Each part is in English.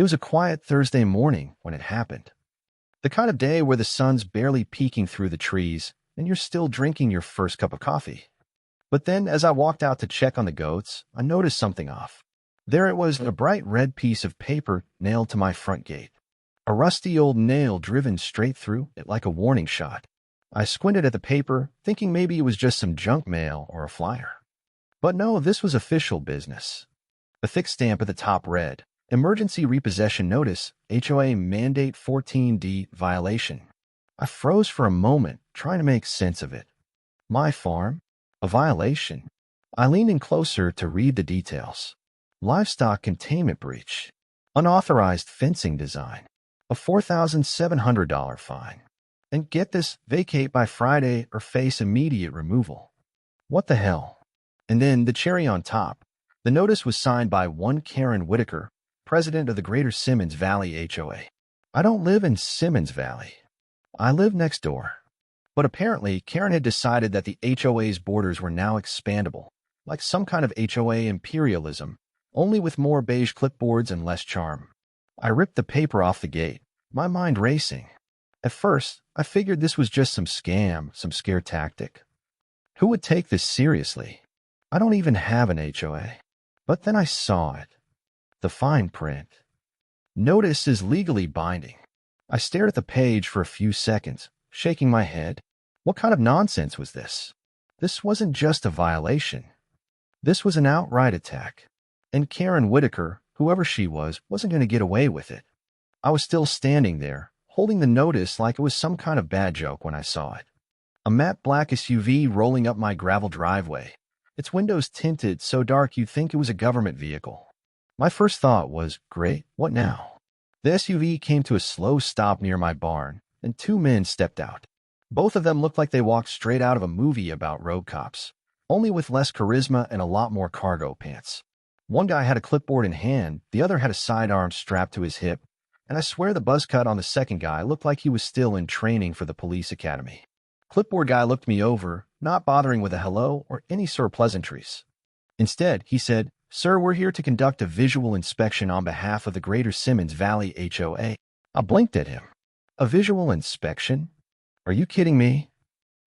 It was a quiet Thursday morning when it happened. The kind of day where the sun's barely peeking through the trees and you're still drinking your first cup of coffee. But then, as I walked out to check on the goats, I noticed something off. There it was, a bright red piece of paper nailed to my front gate. A rusty old nail driven straight through it like a warning shot. I squinted at the paper, thinking maybe it was just some junk mail or a flyer. But no, this was official business. A thick stamp at the top read, Emergency Repossession Notice, HOA Mandate 14D Violation. I froze for a moment, trying to make sense of it. My farm? A violation? I leaned in closer to read the details. Livestock containment breach. Unauthorized fencing design. A $4,700 fine. And get this, vacate by Friday or face immediate removal. What the hell? And then, the cherry on top, the notice was signed by one Karen Whitaker, president of the Greater Simmons Valley HOA. I don't live in Simmons Valley. I live next door. But apparently, Karen had decided that the HOA's borders were now expandable, like some kind of HOA imperialism, only with more beige clipboards and less charm. I ripped the paper off the gate, my mind racing. At first, I figured this was just some scam, some scare tactic. Who would take this seriously? I don't even have an HOA. But then I saw it. The fine print. Notice is legally binding. I stared at the page for a few seconds, shaking my head. What kind of nonsense was this? This wasn't just a violation. This was an outright attack. And Karen Whitaker, whoever she was, wasn't going to get away with it. I was still standing there, holding the notice like it was some kind of bad joke when I saw it. A matte black SUV rolling up my gravel driveway. Its windows tinted so dark you'd think it was a government vehicle. My first thought was, great, what now? The SUV came to a slow stop near my barn, and two men stepped out. Both of them looked like they walked straight out of a movie about road cops, only with less charisma and a lot more cargo pants. One guy had a clipboard in hand, the other had a sidearm strapped to his hip, and I swear the buzz cut on the second guy looked like he was still in training for the police academy. Clipboard guy looked me over, not bothering with a hello or any sort of pleasantries. Instead, he said, "Sir, we're here to conduct a visual inspection on behalf of the Greater Simmons Valley HOA. I blinked at him. A visual inspection? Are you kidding me?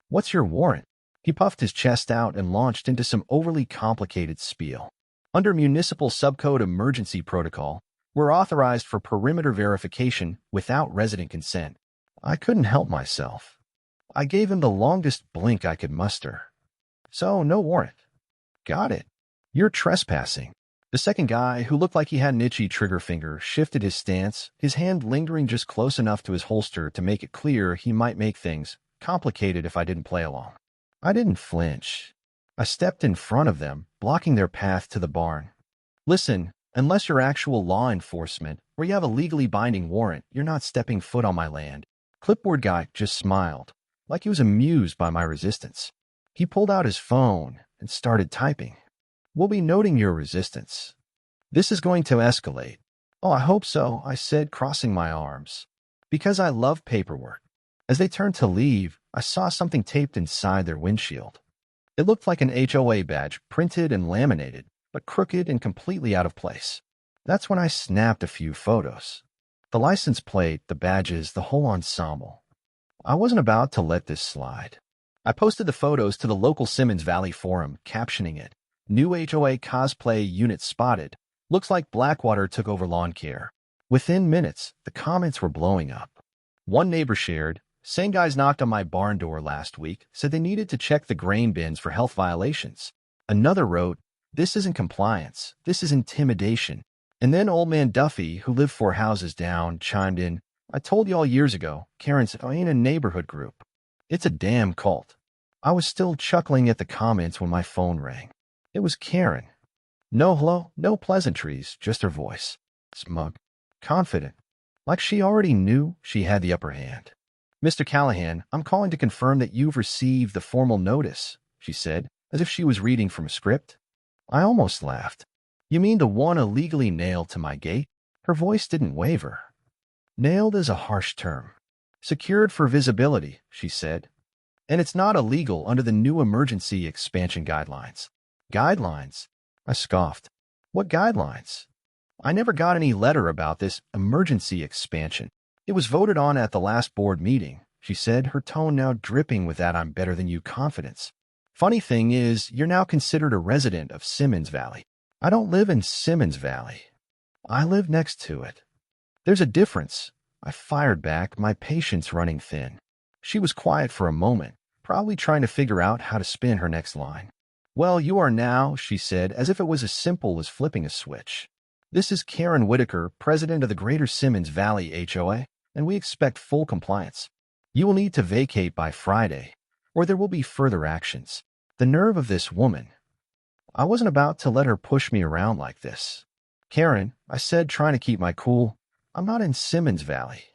What's your warrant? He puffed his chest out and launched into some overly complicated spiel. Under Municipal Subcode Emergency Protocol, we're authorized for perimeter verification without resident consent. I couldn't help myself. I gave him the longest blink I could muster. So, no warrant. Got it. You're trespassing. The second guy, who looked like he had an itchy trigger finger, shifted his stance, his hand lingering just close enough to his holster to make it clear he might make things complicated if I didn't play along. I didn't flinch. I stepped in front of them, blocking their path to the barn. Listen, unless you're actual law enforcement, or you have a legally binding warrant, you're not stepping foot on my land. Clipboard guy just smiled, like he was amused by my resistance. He pulled out his phone and started typing. We'll be noting your resistance. This is going to escalate. Oh, I hope so, I said, crossing my arms. Because I love paperwork. As they turned to leave, I saw something taped inside their windshield. It looked like an HOA badge, printed and laminated, but crooked and completely out of place. That's when I snapped a few photos. The license plate, the badges, the whole ensemble. I wasn't about to let this slide. I posted the photos to the local Simmons Valley forum, captioning it, "New HOA cosplay unit spotted. Looks like Blackwater took over lawn care." Within minutes, the comments were blowing up. One neighbor shared, "Same guys knocked on my barn door last week, said they needed to check the grain bins for health violations." Another wrote, "This isn't compliance, this is intimidation." And then old man Duffy, who lived 4 houses down, chimed in, "I told you all years ago, Karen's ain't a neighborhood group. It's a damn cult." I was still chuckling at the comments when my phone rang. It was Karen. No hello, no pleasantries, just her voice. Smug, confident, like she already knew she had the upper hand. "Mr. Callahan, I'm calling to confirm that you've received the formal notice," she said, as if she was reading from a script. I almost laughed. "You mean the one illegally nailed to my gate?" Her voice didn't waver. "Nailed is a harsh term. Secured for visibility," she said. "And it's not illegal under the new emergency expansion guidelines." Guidelines? I scoffed. What guidelines? I never got any letter about this emergency expansion. It was voted on at the last board meeting, she said, her tone now dripping with that I'm better than you confidence. Funny thing is, you're now considered a resident of Simmons Valley. I don't live in Simmons Valley. I live next to it. There's a difference. I fired back, my patience running thin. She was quiet for a moment, probably trying to figure out how to spin her next line. Well, you are now, she said, as if it was as simple as flipping a switch. This is Karen Whitaker, president of the Greater Simmons Valley HOA, and we expect full compliance. You will need to vacate by Friday, or there will be further actions. The nerve of this woman. I wasn't about to let her push me around like this. Karen, I said, trying to keep my cool, I'm not in Simmons Valley.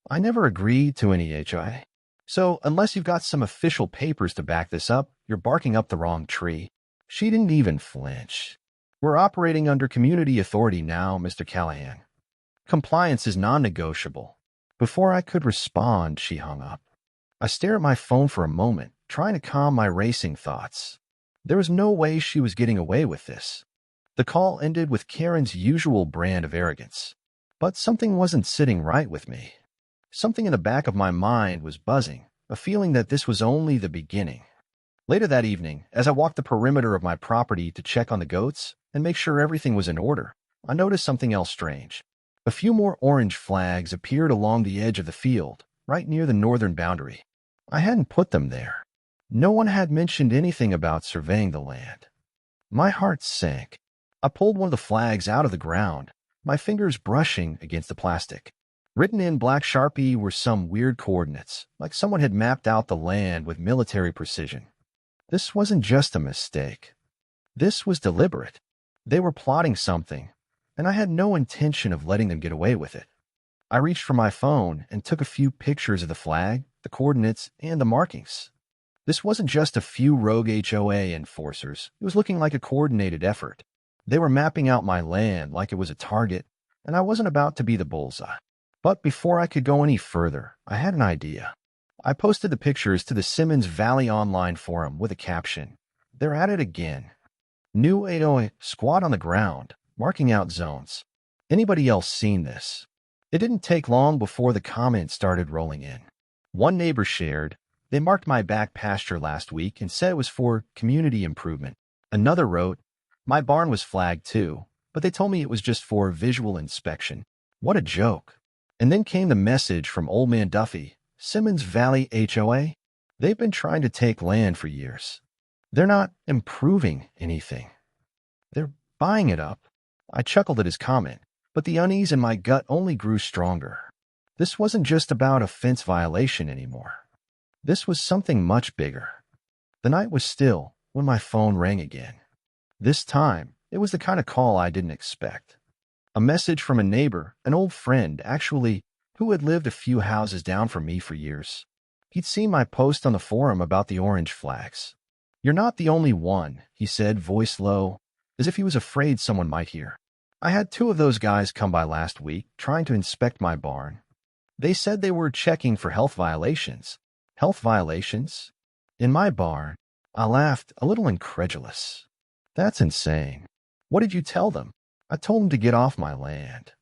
I never agreed to any HOA. So, unless you've got some official papers to back this up, you're barking up the wrong tree. She didn't even flinch. We're operating under community authority now, Mr. Callahan. Compliance is non-negotiable. Before I could respond, she hung up. I stared at my phone for a moment, trying to calm my racing thoughts. There was no way she was getting away with this. The call ended with Karen's usual brand of arrogance. But something wasn't sitting right with me. Something in the back of my mind was buzzing, a feeling that this was only the beginning. Later that evening, as I walked the perimeter of my property to check on the goats and make sure everything was in order, I noticed something else strange. A few more orange flags appeared along the edge of the field, right near the northern boundary. I hadn't put them there. No one had mentioned anything about surveying the land. My heart sank. I pulled one of the flags out of the ground, my fingers brushing against the plastic. Written in black Sharpie were some weird coordinates, like someone had mapped out the land with military precision. This wasn't just a mistake. This was deliberate. They were plotting something, and I had no intention of letting them get away with it. I reached for my phone and took a few pictures of the flag, the coordinates, and the markings. This wasn't just a few rogue HOA enforcers. It was looking like a coordinated effort. They were mapping out my land like it was a target, and I wasn't about to be the bullseye. But before I could go any further, I had an idea. I posted the pictures to the Simmons Valley online forum with a caption. They're at it again. New HOA squat on the ground, marking out zones. Anybody else seen this? It didn't take long before the comments started rolling in. One neighbor shared, they marked my back pasture last week and said it was for community improvement. Another wrote, my barn was flagged too, but they told me it was just for visual inspection. What a joke. And then came the message from Old Man Duffy, Simmons Valley HOA. They've been trying to take land for years. They're not improving anything. They're buying it up. I chuckled at his comment, but the unease in my gut only grew stronger. This wasn't just about a fence violation anymore. This was something much bigger. The night was still when my phone rang again. This time, it was the kind of call I didn't expect. A message from a neighbor, an old friend, actually, who had lived a few houses down from me for years. He'd seen my post on the forum about the orange flags. You're not the only one, he said, voice low, as if he was afraid someone might hear. I had two of those guys come by last week, trying to inspect my barn. They said they were checking for health violations. Health violations? In my barn? I laughed, a little incredulous. That's insane. What did you tell them? I told them to get off my land.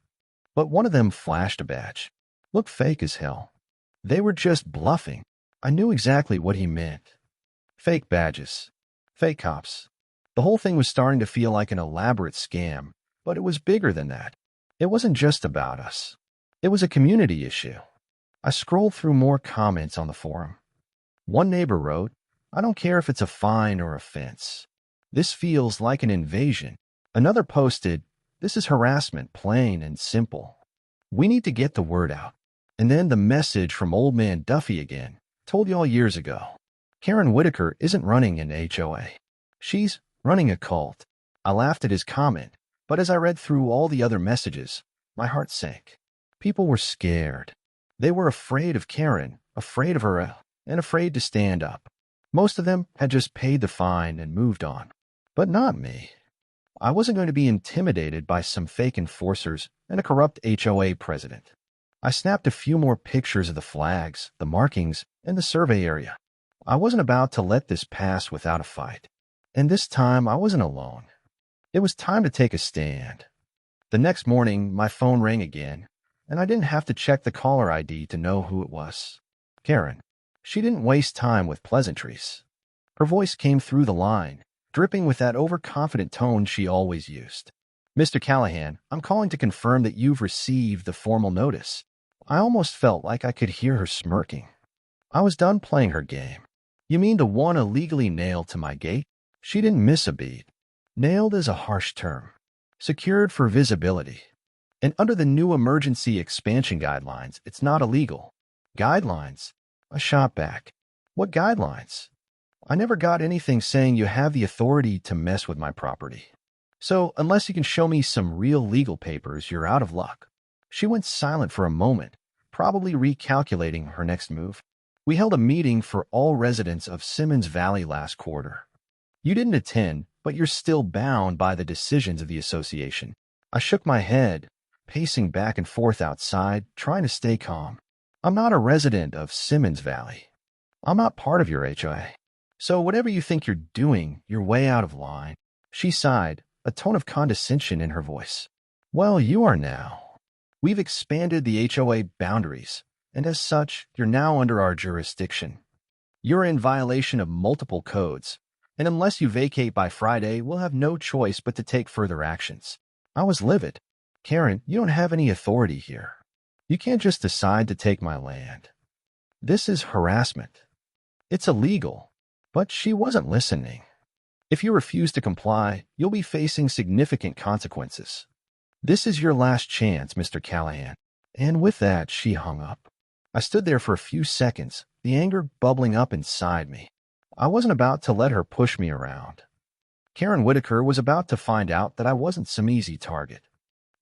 But one of them flashed a badge. Looked fake as hell. They were just bluffing. I knew exactly what he meant. Fake badges. Fake cops. The whole thing was starting to feel like an elaborate scam, but it was bigger than that. It wasn't just about us. It was a community issue. I scrolled through more comments on the forum. One neighbor wrote, I don't care if it's a fine or a fence. This feels like an invasion. Another posted, this is harassment, plain and simple. We need to get the word out. And then the message from Old Man Duffy again. Told y'all years ago. Karen Whitaker isn't running an HOA. She's running a cult. I laughed at his comment, but as I read through all the other messages, my heart sank. People were scared. They were afraid of Karen, afraid of her, and afraid to stand up. Most of them had just paid the fine and moved on. But not me. I wasn't going to be intimidated by some fake enforcers and a corrupt HOA president. I snapped a few more pictures of the flags, the markings, and the survey area. I wasn't about to let this pass without a fight. And this time I wasn't alone. It was time to take a stand. The next morning, my phone rang again, and I didn't have to check the caller ID to know who it was. Karen. She didn't waste time with pleasantries. Her voice came through the line, dripping with that overconfident tone she always used. Mr. Callahan, I'm calling to confirm that you've received the formal notice. I almost felt like I could hear her smirking. I was done playing her game. You mean the one illegally nailed to my gate? She didn't miss a beat. Nailed is a harsh term. Secured for visibility. And under the new emergency expansion guidelines, it's not illegal. Guidelines? I shot back. What guidelines? I never got anything saying you have the authority to mess with my property. So, unless you can show me some real legal papers, you're out of luck. She went silent for a moment, probably recalculating her next move. We held a meeting for all residents of Simmons Valley last quarter. You didn't attend, but you're still bound by the decisions of the association. I shook my head, pacing back and forth outside, trying to stay calm. I'm not a resident of Simmons Valley. I'm not part of your HOA. So whatever you think you're doing, you're way out of line. She sighed, a tone of condescension in her voice. Well, you are now. We've expanded the HOA boundaries, and as such, you're now under our jurisdiction. You're in violation of multiple codes, and unless you vacate by Friday, we'll have no choice but to take further actions. I was livid. Karen, you don't have any authority here. You can't just decide to take my land. This is harassment. It's illegal. But she wasn't listening. If you refuse to comply, you'll be facing significant consequences. This is your last chance, Mr. Callahan. And with that, she hung up. I stood there for a few seconds, the anger bubbling up inside me. I wasn't about to let her push me around. Karen Whitaker was about to find out that I wasn't some easy target.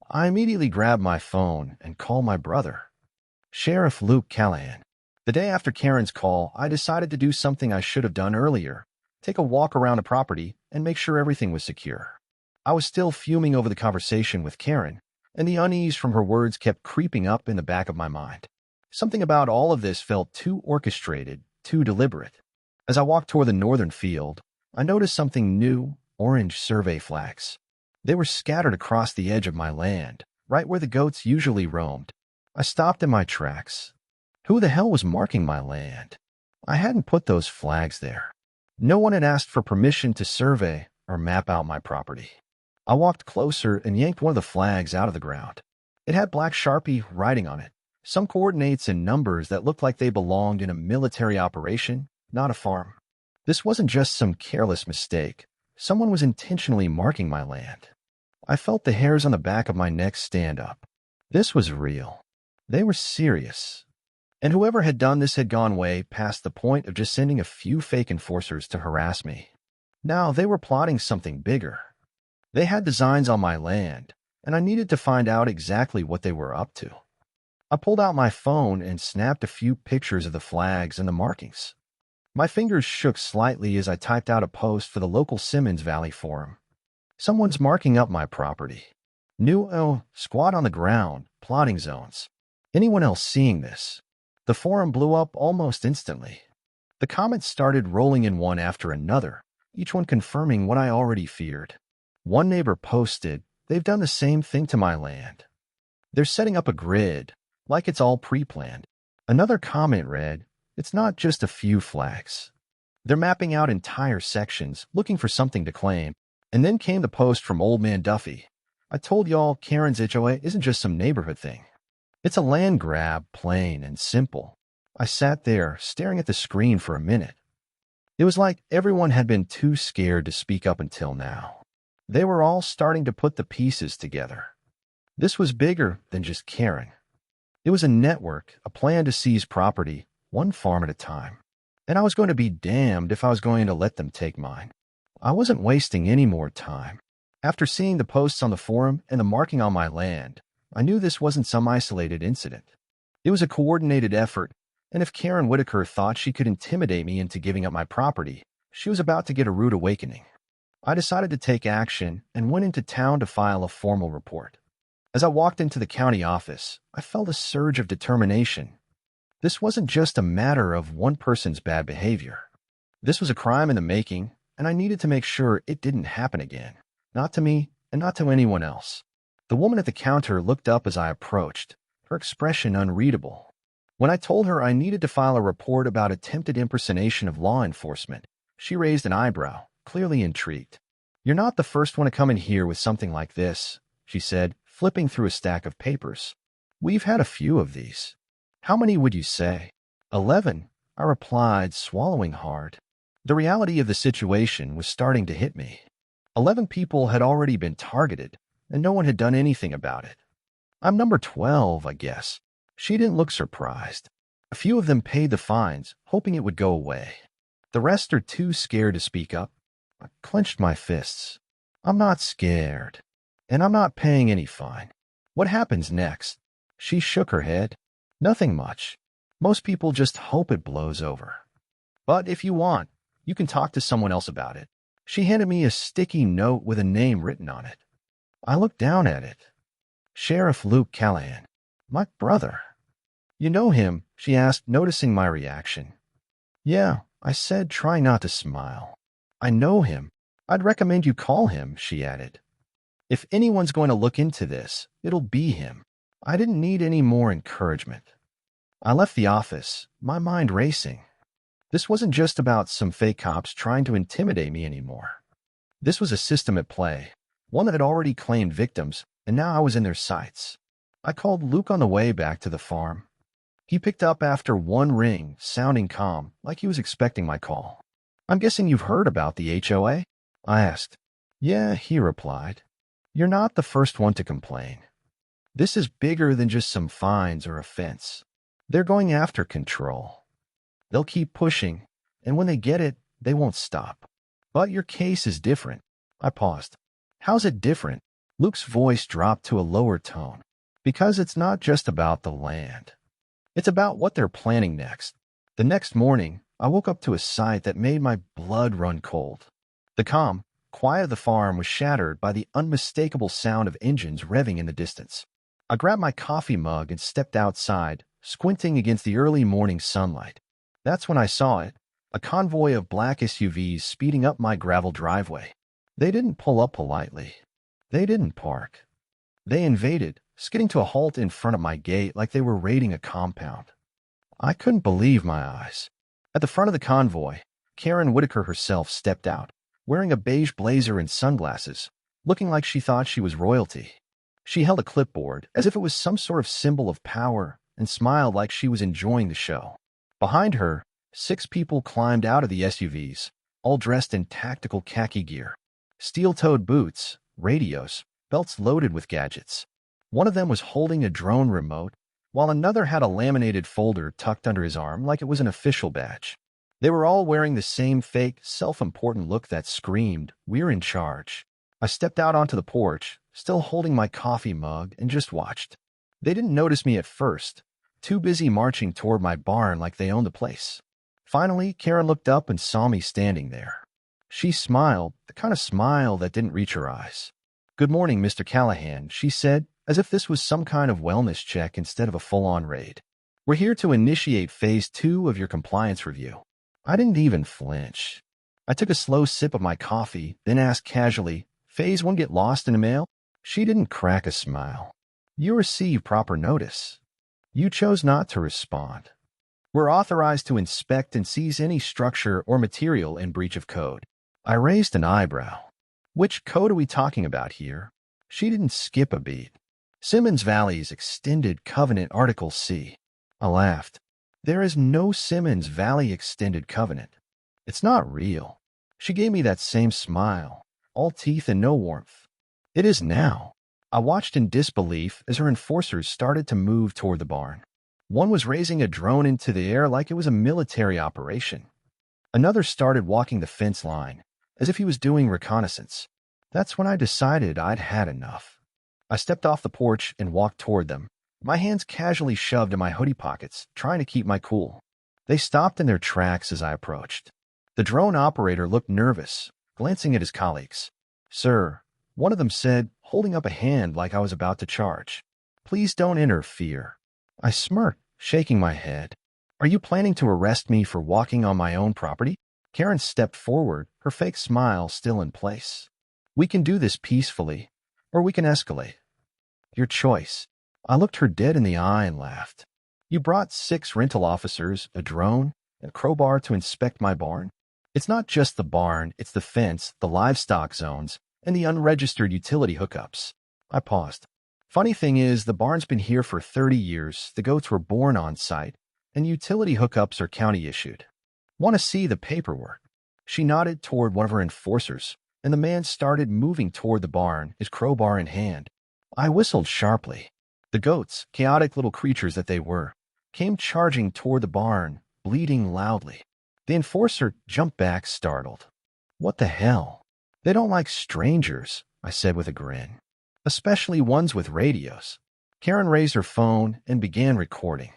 I immediately grabbed my phone and called my brother, Sheriff Luke Callahan. The day after Karen's call, I decided to do something I should have done earlier, take a walk around the property and make sure everything was secure. I was still fuming over the conversation with Karen, and the unease from her words kept creeping up in the back of my mind. Something about all of this felt too orchestrated, too deliberate. As I walked toward the northern field, I noticed something new, orange survey flags. They were scattered across the edge of my land, right where the goats usually roamed. I stopped in my tracks. Who the hell was marking my land? I hadn't put those flags there. No one had asked for permission to survey or map out my property. I walked closer and yanked one of the flags out of the ground. It had black Sharpie writing on it, some coordinates and numbers that looked like they belonged in a military operation, not a farm. This wasn't just some careless mistake. Someone was intentionally marking my land. I felt the hairs on the back of my neck stand up. This was real. They were serious. And whoever had done this had gone way past the point of just sending a few fake enforcers to harass me. Now they were plotting something bigger. They had designs on my land, and I needed to find out exactly what they were up to. I pulled out my phone and snapped a few pictures of the flags and the markings. My fingers shook slightly as I typed out a post for the local Simmons Valley forum. Someone's marking up my property. New squat on the ground, plotting zones. Anyone else seeing this? The forum blew up almost instantly. The comments started rolling in one after another, each one confirming what I already feared. One neighbor posted, "They've done the same thing to my land. They're setting up a grid, like it's all pre-planned." Another comment read, "It's not just a few flags. They're mapping out entire sections, looking for something to claim." And then came the post from Old Man Duffy. "I told y'all Karen's HOA isn't just some neighborhood thing. It's a land grab, plain and simple." I sat there, staring at the screen for a minute. It was like everyone had been too scared to speak up until now. They were all starting to put the pieces together. This was bigger than just Karen. It was a network, a plan to seize property, one farm at a time. And I was going to be damned if I was going to let them take mine. I wasn't wasting any more time. After seeing the posts on the forum and the marking on my land, I knew this wasn't some isolated incident. It was a coordinated effort, and if Karen Whitaker thought she could intimidate me into giving up my property, she was about to get a rude awakening. I decided to take action and went into town to file a formal report. As I walked into the county office, I felt a surge of determination. This wasn't just a matter of one person's bad behavior. This was a crime in the making, and I needed to make sure it didn't happen again. Not to me, and not to anyone else. The woman at the counter looked up as I approached, her expression unreadable. When I told her I needed to file a report about attempted impersonation of law enforcement, she raised an eyebrow, clearly intrigued. "You're not the first one to come in here with something like this," she said, flipping through a stack of papers. "We've had a few of these." "How many would you say?" 11, I replied, swallowing hard. The reality of the situation was starting to hit me. 11 people had already been targeted, and no one had done anything about it. "I'm number 12, I guess." She didn't look surprised. A few of them paid the fines, hoping it would go away. The rest are too scared to speak up. I clenched my fists. "I'm not scared, and I'm not paying any fine." "What happens next?" She shook her head. "Nothing much. Most people just hope it blows over. But if you want, you can talk to someone else about it." She handed me a sticky note with a name written on it. I looked down at it. Sheriff Luke Callahan. My brother. "You know him?" she asked, noticing my reaction. "Yeah," I said, trying not to smile. "I know him. I'd recommend you call him," she added. "If anyone's going to look into this, it'll be him." I didn't need any more encouragement. I left the office, my mind racing. This wasn't just about some fake cops trying to intimidate me anymore. This was a system at play, one that had already claimed victims, and now I was in their sights. I called Luke on the way back to the farm. He picked up after one ring, sounding calm, like he was expecting my call. "I'm guessing you've heard about the HOA?" I asked. "Yeah," he replied. "You're not the first one to complain. This is bigger than just some fines or a fence. They're going after control. They'll keep pushing, and when they get it, they won't stop. But your case is different." I paused. "How's it different?" Luke's voice dropped to a lower tone. "Because it's not just about the land. It's about what they're planning next." The next morning, I woke up to a sight that made my blood run cold. The calm, quiet of the farm was shattered by the unmistakable sound of engines revving in the distance. I grabbed my coffee mug and stepped outside, squinting against the early morning sunlight. That's when I saw it, a convoy of black SUVs speeding up my gravel driveway. They didn't pull up politely. They didn't park. They invaded, skidding to a halt in front of my gate like they were raiding a compound. I couldn't believe my eyes. At the front of the convoy, Karen Whitaker herself stepped out, wearing a beige blazer and sunglasses, looking like she thought she was royalty. She held a clipboard as if it was some sort of symbol of power and smiled like she was enjoying the show. Behind her, 6 people climbed out of the SUVs, all dressed in tactical khaki gear. Steel-toed boots, radios, belts loaded with gadgets. One of them was holding a drone remote, while another had a laminated folder tucked under his arm like it was an official badge. They were all wearing the same fake, self-important look that screamed, "We're in charge." I stepped out onto the porch, still holding my coffee mug, and just watched. They didn't notice me at first, too busy marching toward my barn like they owned the place. Finally, Karen looked up and saw me standing there. She smiled, the kind of smile that didn't reach her eyes. "Good morning, Mr. Callahan," she said, as if this was some kind of wellness check instead of a full-on raid. "We're here to initiate Phase 2 of your compliance review." I didn't even flinch. I took a slow sip of my coffee, then asked casually, "Phase 1 get lost in the mail?" She didn't crack a smile. "You received proper notice. You chose not to respond. We're authorized to inspect and seize any structure or material in breach of code." I raised an eyebrow. "Which code are we talking about here?" She didn't skip a beat. "Simmons Valley's Extended Covenant Article C." I laughed. "There is no Simmons Valley Extended Covenant. It's not real." She gave me that same smile, all teeth and no warmth. "It is now." I watched in disbelief as her enforcers started to move toward the barn. One was raising a drone into the air like it was a military operation. Another started walking the fence line, as if he was doing reconnaissance. That's when I decided I'd had enough. I stepped off the porch and walked toward them, my hands casually shoved in my hoodie pockets, trying to keep my cool. They stopped in their tracks as I approached. The drone operator looked nervous, glancing at his colleagues. "Sir," one of them said, holding up a hand like I was about to charge. "Please don't interfere." I smirked, shaking my head. "Are you planning to arrest me for walking on my own property?" Karen stepped forward, her fake smile still in place. "We can do this peacefully, or we can escalate." Your choice. I looked her dead in the eye and laughed. You brought 6 rental officers, a drone, and a crowbar to inspect my barn? It's not just the barn, it's the fence, the livestock zones, and the unregistered utility hookups. I paused. Funny thing is, the barn's been here for 30 years, the goats were born on site, and utility hookups are county issued. Want to see the paperwork? She nodded toward one of her enforcers, and the man started moving toward the barn, his crowbar in hand. I whistled sharply. The goats, chaotic little creatures that they were, came charging toward the barn, bleating loudly. The enforcer jumped back, startled. What the hell? They don't like strangers, I said with a grin. Especially ones with radios. Karen raised her phone and began recording.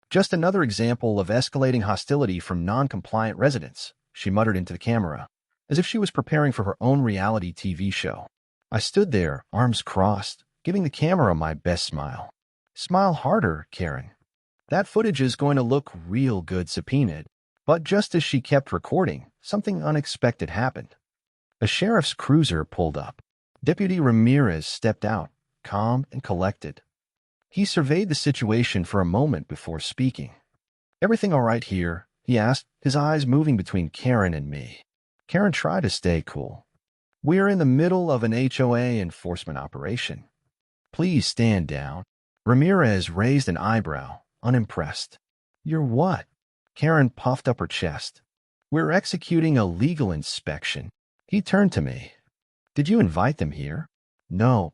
Just another example of escalating hostility from non-compliant residents, she muttered into the camera, as if she was preparing for her own reality TV show. I stood there, arms crossed, giving the camera my best smile. Smile harder, Karen. That footage is going to look real good subpoenaed. But just as she kept recording, something unexpected happened. A sheriff's cruiser pulled up. Deputy Ramirez stepped out, calm and collected. He surveyed the situation for a moment before speaking. Everything all right here? He asked, his eyes moving between Karen and me. Karen tried to stay cool. We're in the middle of an HOA enforcement operation. Please stand down. Ramirez raised an eyebrow, unimpressed. You're what? Karen puffed up her chest. We're executing a legal inspection. He turned to me. Did you invite them here? No.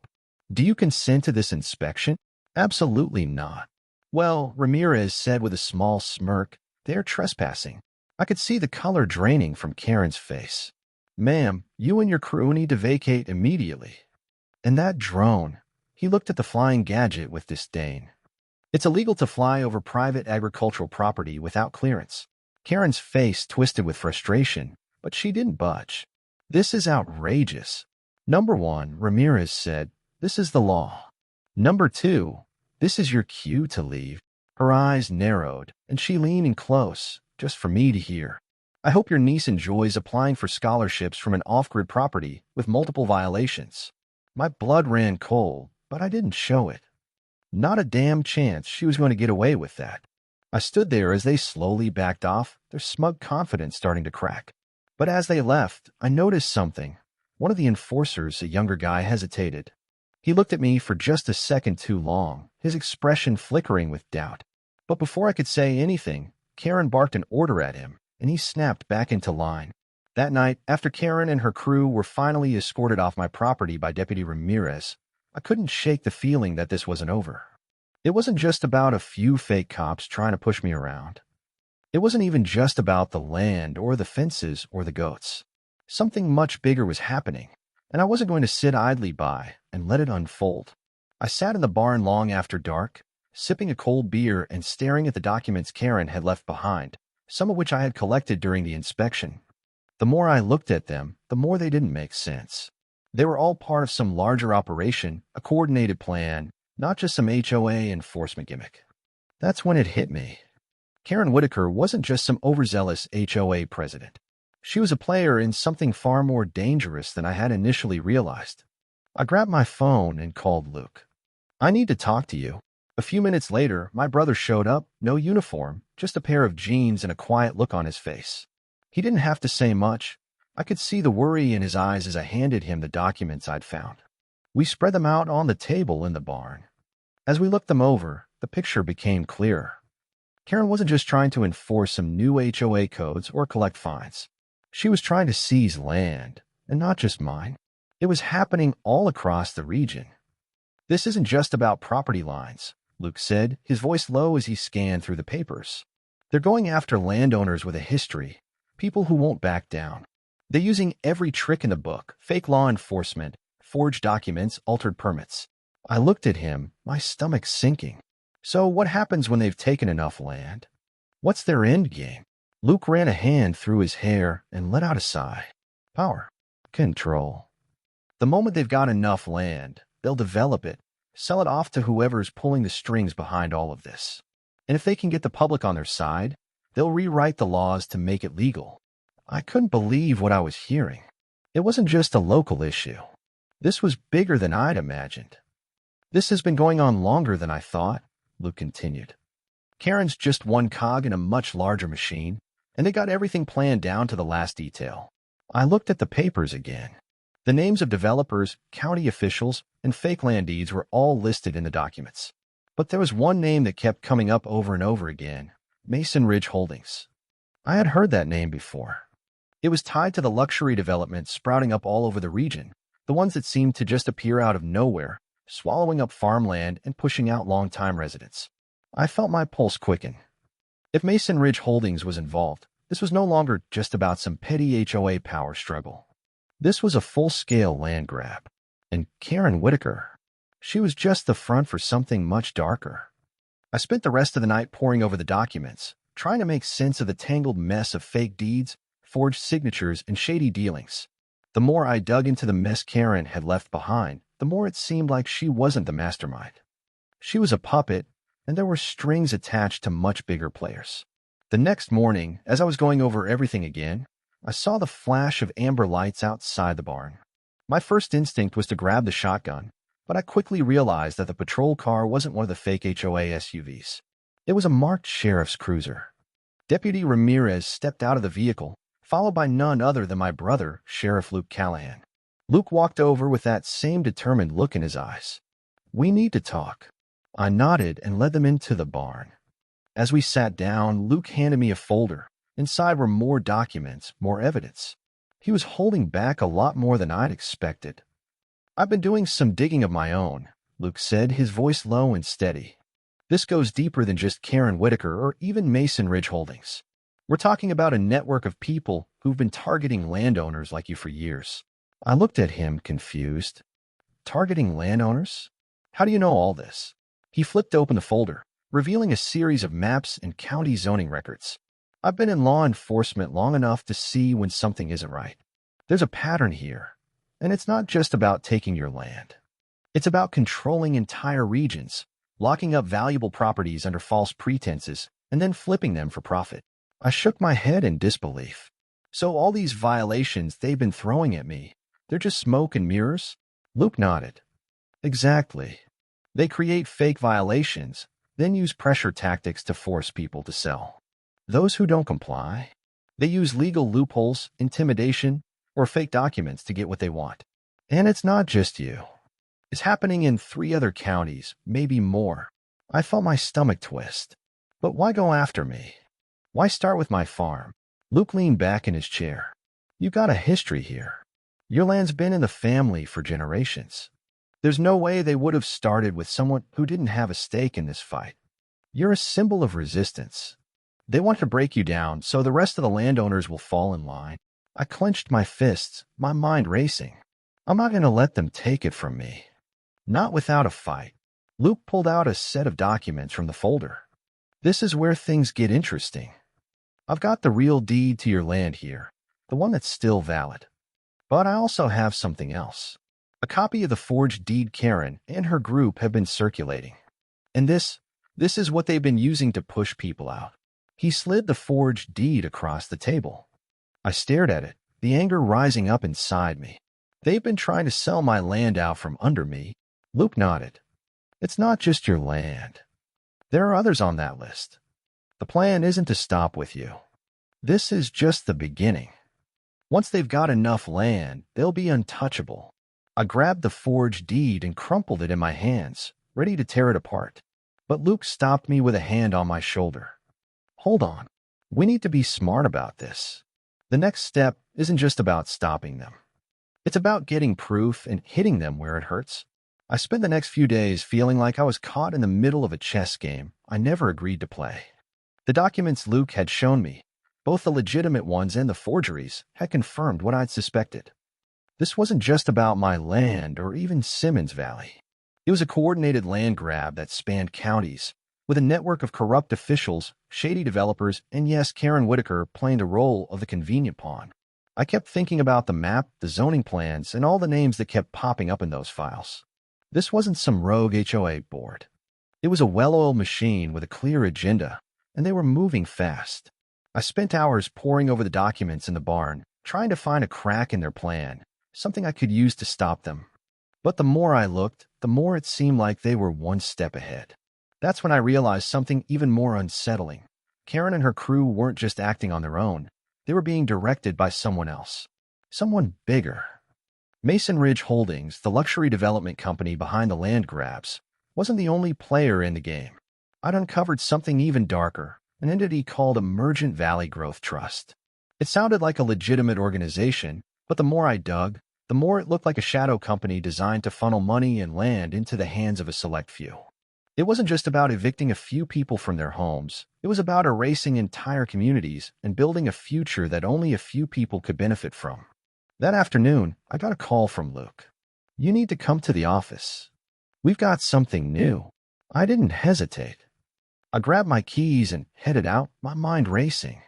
Do you consent to this inspection? Absolutely not. Well, Ramirez said with a small smirk, they're trespassing. I could see the color draining from Karen's face. Ma'am, you and your crew need to vacate immediately. And that drone. He looked at the flying gadget with disdain. It's illegal to fly over private agricultural property without clearance. Karen's face twisted with frustration, but she didn't budge. This is outrageous. Number 1, Ramirez said, this is the law. Number 2, this is your cue to leave. Her eyes narrowed, and she leaned in close, just for me to hear. I hope your niece enjoys applying for scholarships from an off-grid property with multiple violations. My blood ran cold, but I didn't show it. Not a damn chance she was going to get away with that. I stood there as they slowly backed off, their smug confidence starting to crack. But as they left, I noticed something. One of the enforcers, a younger guy, hesitated. He looked at me for just a second too long, his expression flickering with doubt. But before I could say anything, Karen barked an order at him, and he snapped back into line. That night, after Karen and her crew were finally escorted off my property by Deputy Ramirez, I couldn't shake the feeling that this wasn't over. It wasn't just about a few fake cops trying to push me around. It wasn't even just about the land or the fences or the goats. Something much bigger was happening, and I wasn't going to sit idly by and let it unfold. I sat in the barn long after dark, sipping a cold beer and staring at the documents Karen had left behind, some of which I had collected during the inspection. The more I looked at them, the more they didn't make sense. They were all part of some larger operation, a coordinated plan, not just some HOA enforcement gimmick. That's when it hit me. Karen Whitaker wasn't just some overzealous HOA president. She was a player in something far more dangerous than I had initially realized. I grabbed my phone and called Luke. I need to talk to you. A few minutes later, my brother showed up, no uniform, just a pair of jeans and a quiet look on his face. He didn't have to say much. I could see the worry in his eyes as I handed him the documents I'd found. We spread them out on the table in the barn. As we looked them over, the picture became clearer. Karen wasn't just trying to enforce some new HOA codes or collect fines. She was trying to seize land, and not just mine. It was happening all across the region. This isn't just about property lines, Luke said, his voice low as he scanned through the papers. They're going after landowners with a history, people who won't back down. They're using every trick in the book, fake law enforcement, forged documents, altered permits. I looked at him, my stomach sinking. So what happens when they've taken enough land? What's their end game? Luke ran a hand through his hair and let out a sigh. Power. Control. The moment they've got enough land, they'll develop it, sell it off to whoever's pulling the strings behind all of this. And if they can get the public on their side, they'll rewrite the laws to make it legal. I couldn't believe what I was hearing. It wasn't just a local issue. This was bigger than I'd imagined. This has been going on longer than I thought, Luke continued. Karen's just one cog in a much larger machine, and they got everything planned down to the last detail. I looked at the papers again. The names of developers, county officials, and fake land deeds were all listed in the documents. But there was one name that kept coming up over and over again: Mason Ridge Holdings. I had heard that name before. It was tied to the luxury developments sprouting up all over the region, the ones that seemed to just appear out of nowhere, swallowing up farmland and pushing out long-time residents. I felt my pulse quicken. If Mason Ridge Holdings was involved, this was no longer just about some petty HOA power struggle. This was a full-scale land grab. And Karen Whitaker, she was just the front for something much darker. I spent the rest of the night poring over the documents, trying to make sense of the tangled mess of fake deeds, forged signatures, and shady dealings. The more I dug into the mess Karen had left behind, the more it seemed like she wasn't the mastermind. She was a puppet, and there were strings attached to much bigger players. The next morning, as I was going over everything again, I saw the flash of amber lights outside the barn. My first instinct was to grab the shotgun, but I quickly realized that the patrol car wasn't one of the fake HOA SUVs. It was a marked sheriff's cruiser. Deputy Ramirez stepped out of the vehicle, followed by none other than my brother, Sheriff Luke Callahan. Luke walked over with that same determined look in his eyes. "We need to talk." I nodded and led them into the barn. As we sat down, Luke handed me a folder. Inside were more documents, more evidence. He was holding back a lot more than I'd expected. "I've been doing some digging of my own," Luke said, his voice low and steady. "This goes deeper than just Karen Whitaker or even Mason Ridge Holdings. We're talking about a network of people who've been targeting landowners like you for years." I looked at him, confused. "Targeting landowners? How do you know all this?" He flipped open the folder, revealing a series of maps and county zoning records. "I've been in law enforcement long enough to see when something isn't right. There's a pattern here, and it's not just about taking your land. It's about controlling entire regions, locking up valuable properties under false pretenses, and then flipping them for profit." I shook my head in disbelief. "So all these violations they've been throwing at me, they're just smoke and mirrors?" Luke nodded. "Exactly. They create fake violations, then use pressure tactics to force people to sell. Those who don't comply, they use legal loopholes, intimidation, or fake documents to get what they want. And it's not just you. It's happening in 3 other counties, maybe more." I felt my stomach twist. But why go after me? Why start with my farm? Luke leaned back in his chair. "You've got a history here. Your land's been in the family for generations. There's no way they would have started with someone who didn't have a stake in this fight. You're a symbol of resistance. They want to break you down so the rest of the landowners will fall in line." I clenched my fists, my mind racing. I'm not going to let them take it from me. Not without a fight. Luke pulled out a set of documents from the folder. "This is where things get interesting. I've got the real deed to your land here, the one that's still valid. But I also have something else. A copy of the forged deed Karen and her group have been circulating. And this is what they've been using to push people out." He slid the forged deed across the table. I stared at it, the anger rising up inside me. "They've been trying to sell my land out from under me." Luke nodded. "It's not just your land. There are others on that list. The plan isn't to stop with you. This is just the beginning. Once they've got enough land, they'll be untouchable." I grabbed the forged deed and crumpled it in my hands, ready to tear it apart. But Luke stopped me with a hand on my shoulder. "Hold on. We need to be smart about this. The next step isn't just about stopping them. It's about getting proof and hitting them where it hurts." I spent the next few days feeling like I was caught in the middle of a chess game I never agreed to play. The documents Luke had shown me, both the legitimate ones and the forgeries, had confirmed what I'd suspected. This wasn't just about my land or even Simmons Valley. It was a coordinated land grab that spanned counties, with a network of corrupt officials, shady developers, and yes, Karen Whitaker playing the role of the convenient pawn. I kept thinking about the map, the zoning plans, and all the names that kept popping up in those files. This wasn't some rogue HOA board. It was a well-oiled machine with a clear agenda, and they were moving fast. I spent hours poring over the documents in the barn, trying to find a crack in their plan, something I could use to stop them. But the more I looked, the more it seemed like they were one step ahead. That's when I realized something even more unsettling. Karen and her crew weren't just acting on their own. They were being directed by someone else. Someone bigger. Mason Ridge Holdings, the luxury development company behind the land grabs, wasn't the only player in the game. I'd uncovered something even darker, an entity called Emergent Valley Growth Trust. It sounded like a legitimate organization, but the more I dug, the more it looked like a shadow company designed to funnel money and land into the hands of a select few. It wasn't just about evicting a few people from their homes. It was about erasing entire communities and building a future that only a few people could benefit from. That afternoon, I got a call from Luke. "You need to come to the office. We've got something new." I didn't hesitate. I grabbed my keys and headed out, my mind racing.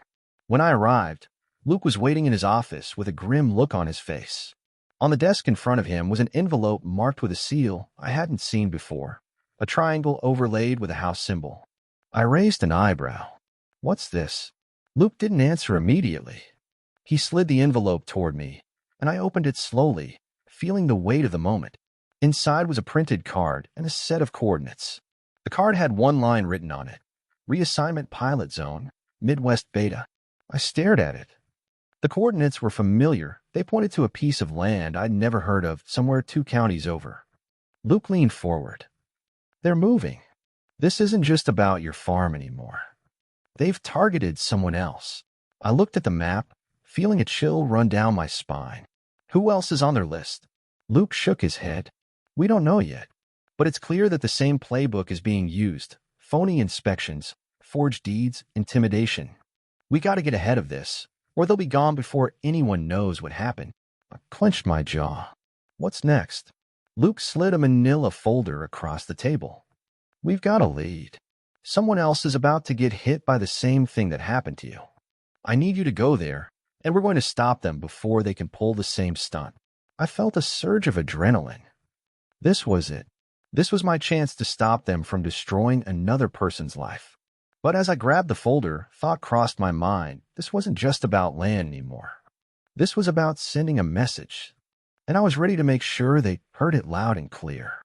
When I arrived, Luke was waiting in his office with a grim look on his face. On the desk in front of him was an envelope marked with a seal I hadn't seen before, a triangle overlaid with a house symbol. I raised an eyebrow. "What's this?" Luke didn't answer immediately. He slid the envelope toward me, and I opened it slowly, feeling the weight of the moment. Inside was a printed card and a set of coordinates. The card had one line written on it: Reassignment Pilot Zone, Midwest Beta. I stared at it. The coordinates were familiar. They pointed to a piece of land I'd never heard of, somewhere 2 counties over. Luke leaned forward. "They're moving. This isn't just about your farm anymore. They've targeted someone else." I looked at the map, feeling a chill run down my spine. "Who else is on their list?" Luke shook his head. "We don't know yet, but it's clear that the same playbook is being used. Phony inspections, forged deeds, intimidation. We got to get ahead of this, or they'll be gone before anyone knows what happened." I clenched my jaw. "What's next?" Luke slid a manila folder across the table. "We've got a lead. Someone else is about to get hit by the same thing that happened to you. I need you to go there, and we're going to stop them before they can pull the same stunt." I felt a surge of adrenaline. This was it. This was my chance to stop them from destroying another person's life. But as I grabbed the folder, thought crossed my mind. This wasn't just about land anymore. This was about sending a message. And I was ready to make sure they heard it loud and clear.